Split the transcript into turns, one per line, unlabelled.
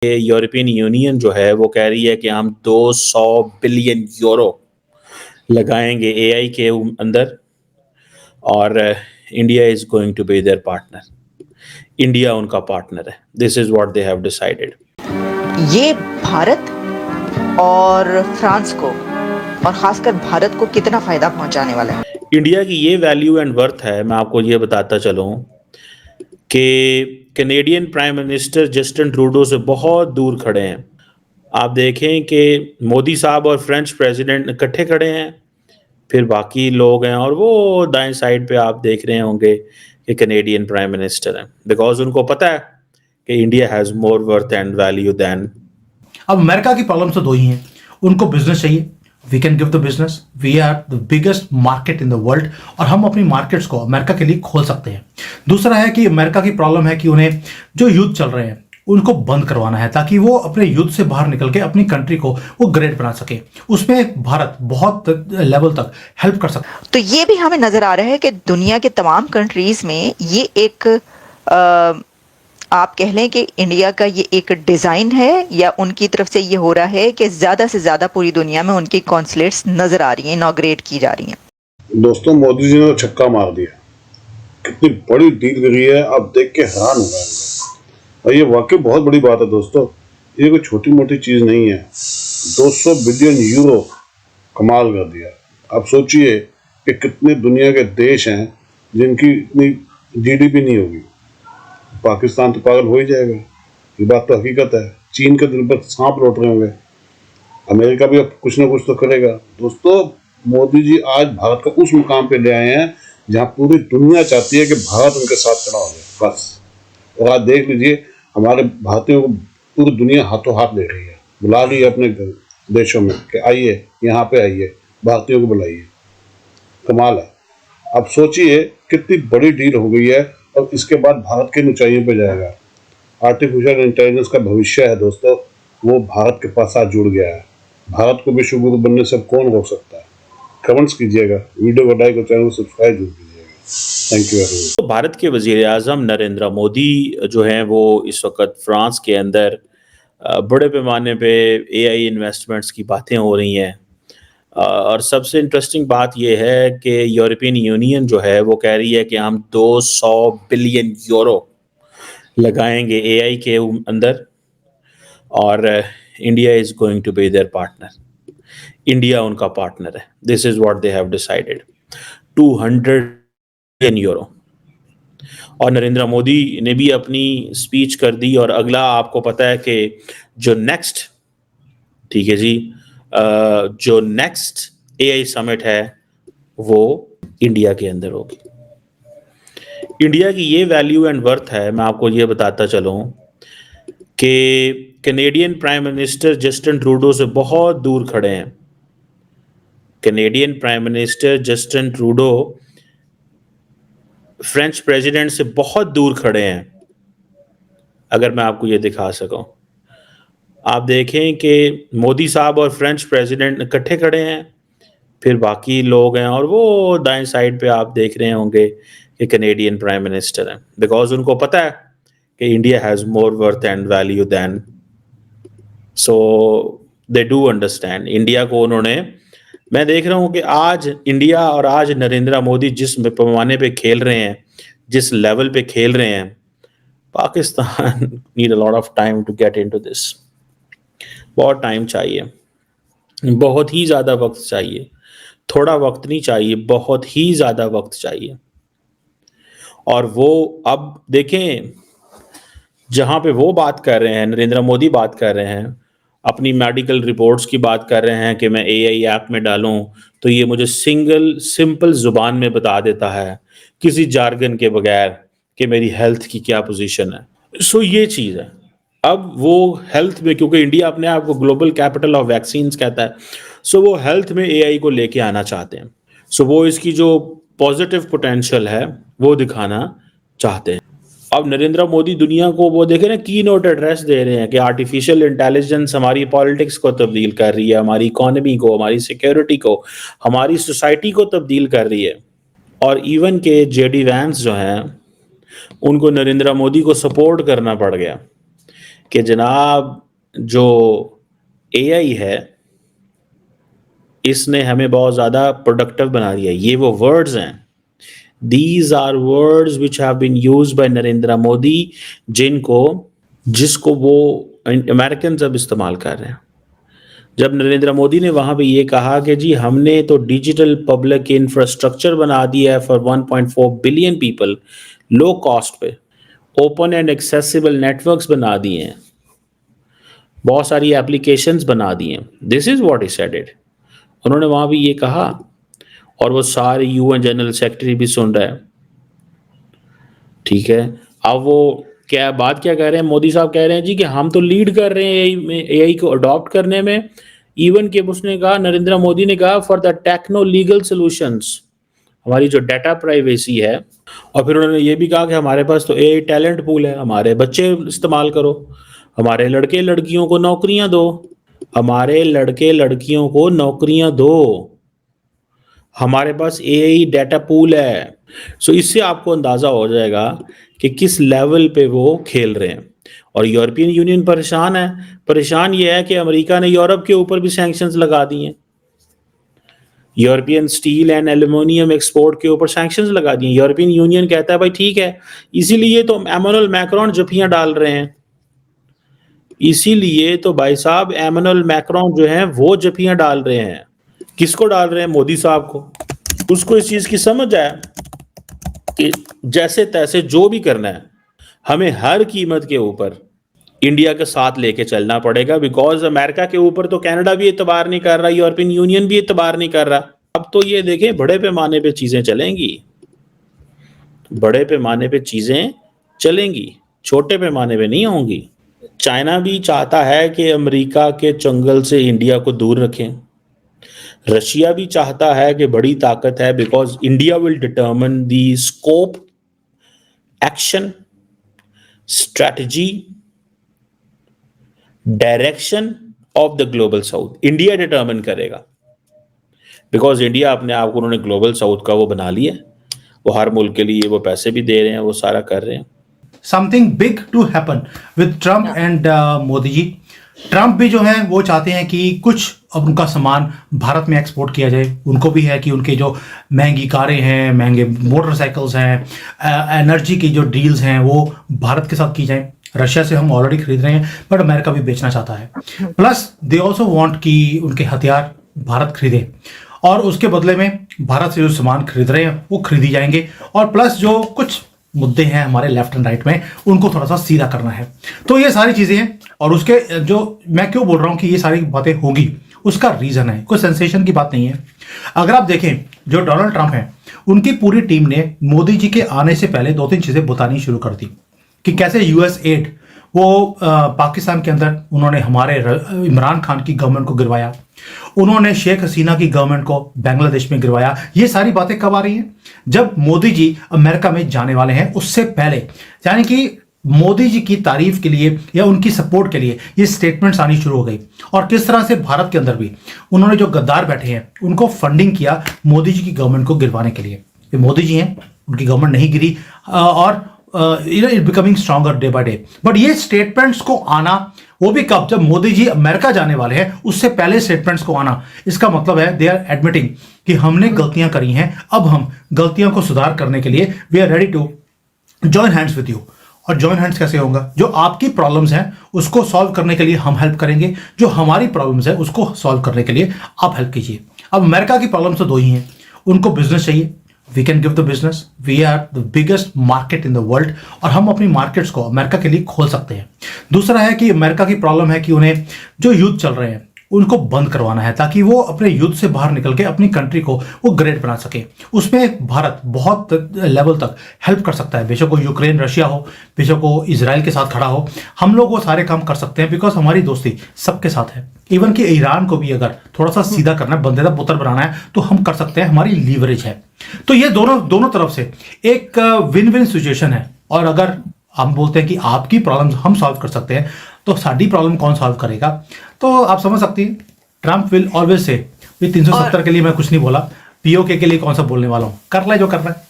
European union जो है वो कह रही है कि हम 200 बिलियन यूरो लगाएंगे एआई के अंदर और India is going to be their partner. India उनका पार्टनर है। This is what they have decided.
ये भारत और फ्रांस को और खासकर भारत को कितना फायदा पहुंचाने वाला है?
इंडिया की ये वैल्यू एंड वर्थ है। मैं आपको ये बताता चलूं कि Canadian prime minister Justin Trudeau से बहुत दूर खड़े हैं। आप देखें कि मोदी साहब और फ्रेंच प्रेसिडेंट इकट्ठे खड़े हैं, फिर बाकी लोग हैं, और वो दाएं साइड पे आप देख रहे होंगे कि कैनेडियन प्राइम मिनिस्टर हैं, बिकॉज उनको पता है कि India has more worth and value than.
अब अमेरिका की प्रॉब्लम तो दो ही हैं। उनको बिजनेस चाहिए, we can give the business, we are the biggest market in the world, और हम अपनी मार्केट्स को अमेरिका के लिए खोल सकते हैं। दूसरा है कि अमेरिका की प्रॉब्लम है कि उन्हें जो युद्ध चल रहे हैं उनको बंद करवाना है, ताकि वो अपने युद्ध से बाहर निकल के अपनी कंट्री को वो ग्रेट बना सके। उसमें भारत बहुत लेवल तक हेल्प कर सकता है।
तो ये भी हमें नजर आ रहा है कि दुनिया के तमाम कंट्रीज में ये एक आप कह लें कि इंडिया का ये एक डिज़ाइन है, या उनकी तरफ से ये हो रहा है कि ज़्यादा से ज़्यादा पूरी दुनिया में उनकी कॉन्सुलेट्स नज़र आ रही हैं, इनॉग्रेट की जा रही हैं।
दोस्तों, मोदी जी ने तो छक्का मार दिया। कितनी बड़ी डील करी है, आप देख के हैरान हो गए। और ये वाकई बहुत बड़ी बात है दोस्तों, ये कोई छोटी मोटी चीज़ नहीं है। 200 बिलियन यूरो कमाल कर दिया। आप सोचिए कि कितने दुनिया के देश हैं जिनकी इतनी जीडीपी नहीं होगी। पाकिस्तान तो पागल हो ही जाएगा, ये बात तो हकीकत है। चीन के दिल पर सांप लौट रहे होंगे। अमेरिका भी अब कुछ ना कुछ तो करेगा। दोस्तों, मोदी जी आज भारत को उस मुकाम पे ले आए हैं जहां पूरी दुनिया चाहती है कि भारत उनके साथ खड़ा हो जाए, बस। और आज देख लीजिए, हमारे भारतीयों को पूरी दुनिया हाथों हाथ ले रही है, बुला रही है अपने देशों में कि आइए, यहाँ पे आइए, भारतीयों को बुलाइए। कमाल है। अब सोचिए कितनी बड़ी डील हो गई है, और इसके बाद भारत की ऊंचाइयों पे जाएगा। आर्टिफिशियल इंटेलिजेंस का भविष्य है दोस्तों, वो भारत के पास आज जुड़ गया है। भारत को विश्व गुरु बनने से कौन रोक सकता है? कमेंट्स कीजिएगा, वीडियो को लाइक और चैनल को सब्सक्राइब जरूर कीजिएगा। Thank you very much.
तो भारत के वजीर आज़म नरेंद्र मोदी जो हैं वो इस वक्त फ्रांस के अंदर बड़े पैमाने पे एआई इन्वेस्टमेंट्स की बातें हो रही हैं। और सबसे इंटरेस्टिंग बात यह है कि यूरोपियन यूनियन जो है वो कह रही है कि हम 200 बिलियन यूरो लगाएंगे एआई के अंदर और India is going to be their partner. India उनका पार्टनर है। This is what they have decided. 200 billion euro. और नरेंद्र मोदी ने भी अपनी स्पीच कर दी। और अगला आपको पता है कि जो नेक्स्ट, ठीक है जी, जो नेक्स्ट एआई समिट है वो इंडिया के अंदर होगी। इंडिया की ये वैल्यू एंड वर्थ है। मैं आपको ये बताता चलूं कि Canadian prime minister Justin Trudeau से बहुत दूर खड़े हैं। Canadian prime minister Justin Trudeau French president से बहुत दूर खड़े हैं। अगर मैं आपको ये दिखा सकूं, आप देखें कि मोदी साहब और फ्रेंच प्रेसिडेंट इकट्ठे खड़े हैं, फिर बाकी लोग हैं, और वो दाएं साइड पे आप देख रहे होंगे कि कैनेडियन प्राइम मिनिस्टर हैं, बिकॉज उनको पता है कि India has more worth and value than. So they do understand. India को उन्होंने, मैं देख रहा हूँ कि आज इंडिया और आज नरेंद्र मोदी जिस पैमाने पे खेल रहे हैं, जिस लेवल पे खेल रहे हैं, Pakistan need a lot of time to get into this. बहुत टाइम चाहिए, बहुत ही ज़्यादा वक्त चाहिए। थोड़ा वक्त नहीं चाहिए, बहुत ही ज़्यादा वक्त चाहिए। और वो अब देखें, जहाँ पे वो बात कर रहे हैं, नरेंद्र मोदी बात कर रहे हैं, अपनी मेडिकल रिपोर्ट्स की बात कर रहे हैं कि मैं एआई ऐप में डालूं तो ये मुझे सिंपल ज़ुबान में बता देता है, किसी जार्गन के बगैर, कि मेरी हेल्थ की क्या पोजीशन है। सो ये चीज़ है। अब वो हेल्थ में, क्योंकि इंडिया अपने आप को ग्लोबल कैपिटल ऑफ वैक्सीन्स कहता है, सो वो हेल्थ में एआई को लेके आना चाहते हैं। सो वो इसकी जो पॉजिटिव पोटेंशियल है वो दिखाना चाहते हैं। अब नरेंद्र मोदी दुनिया को वो देखे ना, की नोट एड्रेस दे रहे हैं कि आर्टिफिशियल इंटेलिजेंस हमारी पॉलिटिक्स को तब्दील कर रही है, हमारी इकोनॉमी को, हमारी सिक्योरिटी को, हमारी सोसाइटी को तब्दील कर रही है। और इवन के जेडी वैंस जो हैं, उनको नरेंद्र मोदी को सपोर्ट करना पड़ गया। कि जनाब जो एआई है इसने हमें बहुत ज़्यादा प्रोडक्टिव बना दिया। ये वो वर्ड्स हैं, these are words which have been used by Narendra Modi, जिसको वो अमेरिकन अब इस्तेमाल कर रहे हैं। जब नरेंद्र मोदी ने वहाँ पे ये कहा कि जी हमने तो डिजिटल पब्लिक इंफ्रास्ट्रक्चर बना दिया है for 1.4 billion people low cost पे, ओपन एंड एक्सेसिबल नेटवर्क्स बना दिए हैं, बहुत सारी एप्लीकेशंस बना दी हैं, this is what he said it. उन्होंने वहाँ भी ये कहा और वो सारे यूएन जनरल सेक्रेटरी भी सुन रहे हैं, ठीक है। अब वो बात क्या कह रहे हैं, मोदी साहब कह रहे हैं जी कि हम तो लीड कर रहे हैं एआई को अडॉप्ट करने में। इवन कि उसने कहा, नरेंद्र मोदी ने कहा for the techno legal solutions, हमारी जो डाटा प्राइवेसी है। और फिर उन्होंने ये भी कहा कि हमारे पास तो एआई टैलेंट पूल है, हमारे बच्चे इस्तेमाल करो, हमारे लड़के लड़कियों को नौकरियां दो, हमारे लड़के लड़कियों को नौकरियां दो, हमारे पास एआई डाटा पूल है। सो इससे आपको अंदाज़ा हो जाएगा कि किस लेवल पे वो खेल रहे हैं। और यूरोपियन यूनियन परेशान है। परेशान ये है कि अमेरिका ने यूरोप के ऊपर भी सैंक्शंस लगा दिए हैं, European steel and aluminium export के ऊपर सैंक्शंस लगा दिए। यूरोपियन यूनियन कहता है भाई ठीक है, इसीलिए तो एमानुएल मैक्रोन जफियां डाल रहे हैं, इसीलिए तो भाई साहब एमानुएल मैक्रोन जो है वो जफियां डाल रहे हैं। किसको डाल रहे हैं? मोदी साहब को। उसको इस चीज की समझ है कि जैसे तैसे जो भी करना है हमें हर कीमत के ऊपर इंडिया के साथ लेके चलना पड़ेगा, बिकॉज अमेरिका के ऊपर तो कनाडा भी एतबार नहीं कर रहा, यूरोपियन यूनियन भी एतबार नहीं कर रहा। अब तो ये देखें बड़े पैमाने पे चीजें चलेंगी, बड़े पैमाने पे चीजें चलेंगी, छोटे पैमाने पे नहीं होंगी। चाइना भी चाहता है कि अमेरिका के चंगल से इंडिया को दूर रखें, रशिया भी चाहता है कि बड़ी ताकत है, because India will determine the scope, action, strategy, direction of the global south. India determine करेगा, बिकॉज इंडिया अपने आप को उन्होंने ग्लोबल साउथ का वो बना लिया, वो हर मुल्क के लिए वो पैसे भी दे रहे हैं, वो सारा कर रहे हैं।
Something big to happen with Trump and Modi ji. Trump भी जो है वो चाहते हैं कि कुछ अब उनका सामान भारत में एक्सपोर्ट किया जाए। उनको भी है कि उनके जो महंगी कारें हैं, महंगे मोटरसाइकिल्स हैं, एनर्जी की जो डील्स हैं वो भारत के साथ की जाए। रशिया से हम ऑलरेडी खरीद रहे हैं, बट अमेरिका भी बेचना चाहता है। प्लस दे ऑल्सो वांट कि उनके हथियार भारत खरीदे, और उसके बदले में भारत से जो सामान खरीद रहे हैं वो खरीदी जाएंगे। और प्लस जो कुछ मुद्दे हैं हमारे लेफ्ट एंड राइट में, उनको थोड़ा सा सीधा करना है। तो ये सारी चीज़ें हैं। और उसके जो मैं क्यों बोल रहा हूँ कि ये सारी बातें होगी, उसका रीज़न है, कोई सेंसेशन की बात नहीं है। अगर आप देखें जो डोनाल्ड ट्रंप हैं, उनकी पूरी टीम ने मोदी जी के आने से पहले 2-3 चीज़ें बतानी शुरू कर दी कि कैसे यूएस एड वो पाकिस्तान के अंदर उन्होंने हमारे इमरान खान की गवर्नमेंट को गिरवाया, उन्होंने शेख हसीना की गवर्नमेंट को बांग्लादेश में गिरवाया। ये सारी बातें कब आ रही हैं? जब मोदी जी अमेरिका में जाने वाले हैं उससे पहले, यानी कि मोदी जी की तारीफ के लिए या उनकी सपोर्ट के लिए ये स्टेटमेंट्स आनी शुरू हो गई। और किस तरह से भारत के अंदर भी उन्होंने जो गद्दार बैठे हैं उनको फंडिंग किया मोदी जी की गवर्नमेंट को गिरवाने के लिए। ये मोदी जी हैं, उनकी गवर्नमेंट नहीं गिरी, और it becoming stronger day by day. But ये स्टेटमेंट्स को आना, वो भी कब? जब मोदी जी अमेरिका जाने वाले हैं उससे पहले स्टेटमेंट्स को आना। इसका मतलब है दे आर एडमिटिंग कि हमने गलतियां करी हैं, अब हम गलतियों को सुधार करने के लिए we are ready to join hands with you. और जॉइन हैंड्स कैसे होगा? जो आपकी प्रॉब्लम्स हैं उसको सॉल्व करने के लिए हम हेल्प करेंगे, जो हमारी प्रॉब्लम्स है उसको सॉल्व करने के लिए आप हेल्प कीजिए। अब अमेरिका की प्रॉब्लम्स तो 2 ही हैं, उनको बिजनेस चाहिए, we can give the business, we are the biggest market in the world, और हम अपनी मार्केट्स को अमेरिका के लिए खोल सकते हैं। दूसरा है कि अमेरिका की प्रॉब्लम है कि उन्हें जो युद्ध चल रहे हैं उनको बंद करवाना है, ताकि वो अपने युद्ध से बाहर निकल के अपनी कंट्री को वो ग्रेट बना सके। उसमें भारत बहुत लेवल तक हेल्प कर सकता है, बेशक वो यूक्रेन रशिया हो, बेशक वो इजराइल के साथ खड़ा हो, हम लोग वो सारे काम कर सकते हैं, बिकॉज हमारी दोस्ती सबके साथ है। इवन कि ईरान को भी अगर थोड़ा सा सीधा करना है, बंदे का पुत्र बनाना है, तो हम कर सकते हैं, हमारी लीवरेज है। तो ये दोनों तरफ से एक विन विन सिचुएशन है। और अगर हम बोलते हैं कि आपकी प्रॉब्लम हम सॉल्व कर सकते हैं, तो साडी प्रॉब्लम कौन सॉल्व करेगा? तो आप समझ सकती हैं, ट्रम्प विल ऑलवेज से 370 के लिए मैं कुछ नहीं बोला, पीओके के लिए कौन सा बोलने वाला हूं, कर ले जो करना है।